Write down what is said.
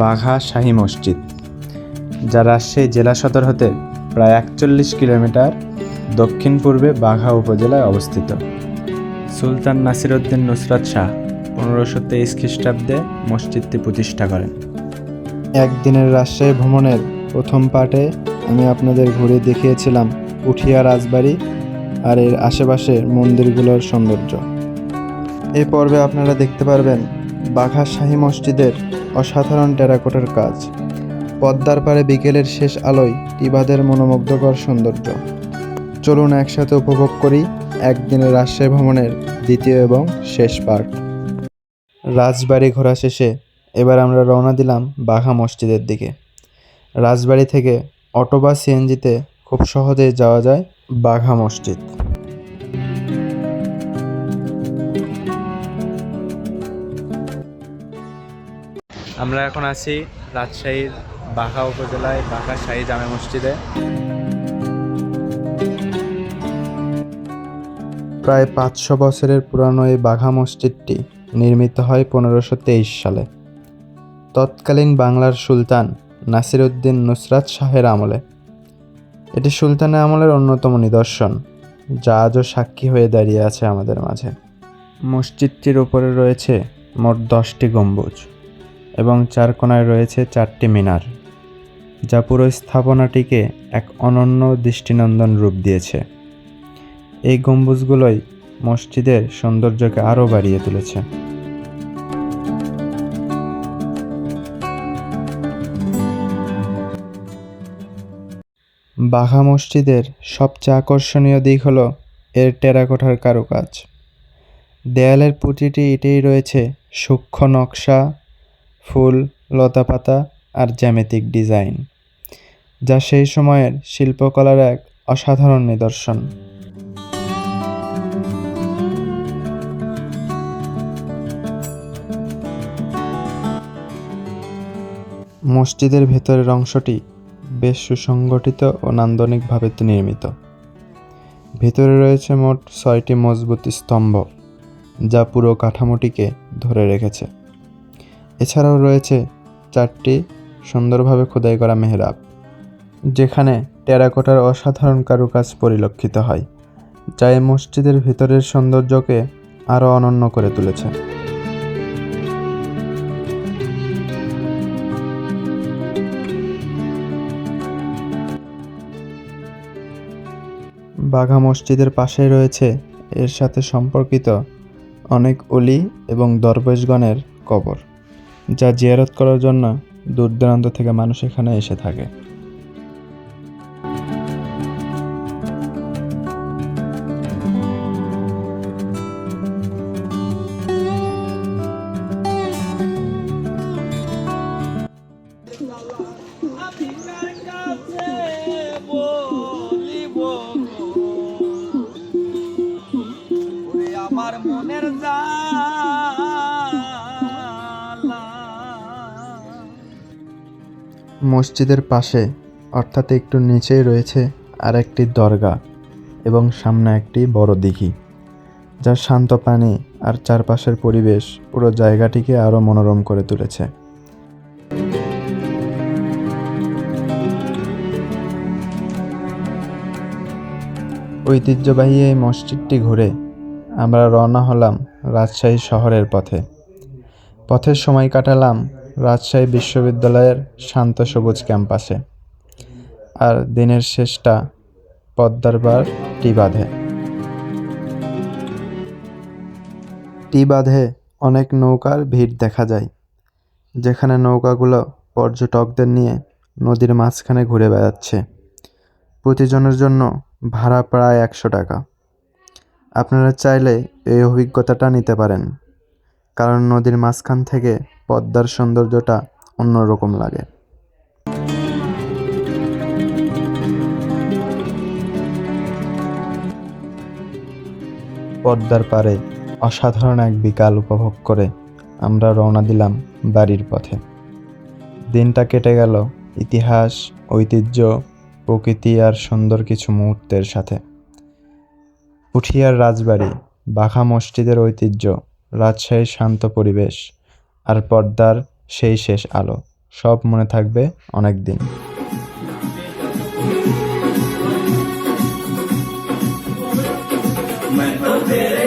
বাঘা শাহী মসজিদ, যা রাজশাহী জেলা সদর হতে প্রায় ৪১ কিলোমিটার দক্ষিণ পূর্বে বাঘা উপজেলায় অবস্থিত। সুলতান নাসিরউদ্দিন নুসরাত শাহ ১৫২৩ খ্রিস্টাব্দে মসজিদটি প্রতিষ্ঠা করেন। একদিনের রাজশাহী ভ্রমণের প্রথম পার্টে আমি আপনাদের ঘুরে দেখিয়েছিলাম পুঠিয়া রাজবাড়ি আর এর আশেপাশের মন্দিরগুলোর সৌন্দর্য। এই পর্বে আপনারা দেখতে পারবেন বাঘা শাহী মসজিদের অসাধারণ টেরাকোটার কাজ, পদ্মার পাড়ে বিকেলের শেষ আলোয় টিবাদের মনোমুগ্ধকর সৌন্দর্য। চলুন একসাথে উপভোগ করি একদিনের রাজশাহী ভ্রমণের দ্বিতীয় এবং শেষ পার্ট। রাজবাড়ি ঘোরা শেষে এবার আমরা রওনা দিলাম বাঘা মসজিদের দিকে। রাজবাড়ি থেকে অটো বা সিএনজিতে খুব সহজেই যাওয়া যায় বাঘা মসজিদ। আমরা এখন আছি রাজশাহীর বাঘা উপজেলায় বাঘা শাহী জামে মসজিদে। প্রায় ৫০০ বছরের পুরানো এই বাঘা মসজিদটি নির্মিত হয় ১৫২৩ সালে তৎকালীন বাংলার সুলতান নাসিরউদ্দিন নুসরাত শাহের আমলে। এটি সুলতানের আমলের অন্যতম নিদর্শন, যা আজও সাক্ষী হয়ে দাঁড়িয়ে আছে আমাদের মাঝে। মসজিদটির উপরে রয়েছে মোট ১০টি গম্বুজ এবং ৪ কোণায় রয়েছে ৪টি মিনার, যা পুরো স্থাপনাটিকে এক অনন্য দৃষ্টিনন্দন রূপ দিয়েছে। এই গম্বুজগুলোই মসজিদের সৌন্দর্যকে আরও বাড়িয়ে তুলেছে। বাঘা মসজিদের সবচেয়ে আকর্ষণীয় দিক হলো এর টেরাকোটার কারুকাজ। দেয়ালের প্রতিটি ইটেই রয়েছে সূক্ষ্ম নকশা, ফুল, লতাপাতা আর জ্যামিতিক ডিজাইন, যা সেই সময়ের শিল্পকলার এক অসাধারণ নিদর্শন। মসজিদের ভেতরের অংশটি বেশ সুসংগঠিত ও নান্দনিকভাবে নির্মিত। ভেতরে রয়েছে মোট ৬টি মজবুত স্তম্ভ, যা পুরো কাঠামোটিকে ধরে রেখেছে। এছাড়াও রয়েছে ৪টি সুন্দরভাবে খোদাই করা মেহরাব, যেখানে টেরাকোটার অসাধারণ কারুকাজ পরিলক্ষিত হয়, যা এই মসজিদের ভেতরের সৌন্দর্যকে আরও অনন্য করে তুলেছে। বাঘা মসজিদের পাশেই রয়েছে এর সাথে সম্পর্কিত অনেক অলি এবং দরবেশগণের কবর, যা জিয়ারত করার জন্য দূর দূরান্ত থেকে মানুষ এখানে এসে থাকে। মসজিদের পাশে অর্থাৎ একটু নিচেই রয়েছে আরেকটি দরগা এবং সামনে একটি বড় দিঘি, যা শান্ত পানি আর চারপাশের পরিবেশ পুরো জায়গাটিকে আরও মনোরম করে তুলেছে। ঐতিহ্যবাহী এই মসজিদটি ঘুরে আমরা রওনা হলাম রাজশাহী শহরের পথে। পথের সময় কাটালাম রাজশাহী বিশ্ববিদ্যালয়ের শান্ত সবুজ ক্যাম্পাসে, আর দিনের শেষটা পদ্মার পাড় টিবাধে। টিবাধে অনেক নৌকার ভিড় দেখা যায়, যেখানে নৌকাগুলো পর্যটকদের নিয়ে নদীর মাঝখানে ঘুরে বেড়াচ্ছে। প্রতিজনের জন্য ভাড়া প্রায় ১০০ টাকা। আপনারা চাইলে এই অভিজ্ঞতাটা নিতে পারেন, কারণ নদীর মাঝখান থেকে পদ্মার সৌন্দর্যটা অন্যরকম লাগে। পদ্মার পাড়ে অসাধারণ এক বিকাল উপভোগ করে আমরা রওনা দিলাম বাড়ির পথে। দিনটা কেটে গেল ইতিহাস, ঐতিহ্য, প্রকৃতি আর সুন্দর কিছু মুহূর্তের সাথে। পুঠিয়ার রাজবাড়ি, বাঘা মসজিদের ঐতিহ্য, রাজশাহীর শান্ত পরিবেশ আর পদ্মার সেই শেষ আলো সব মনে থাকবে অনেক দিন। मैं तो तेरे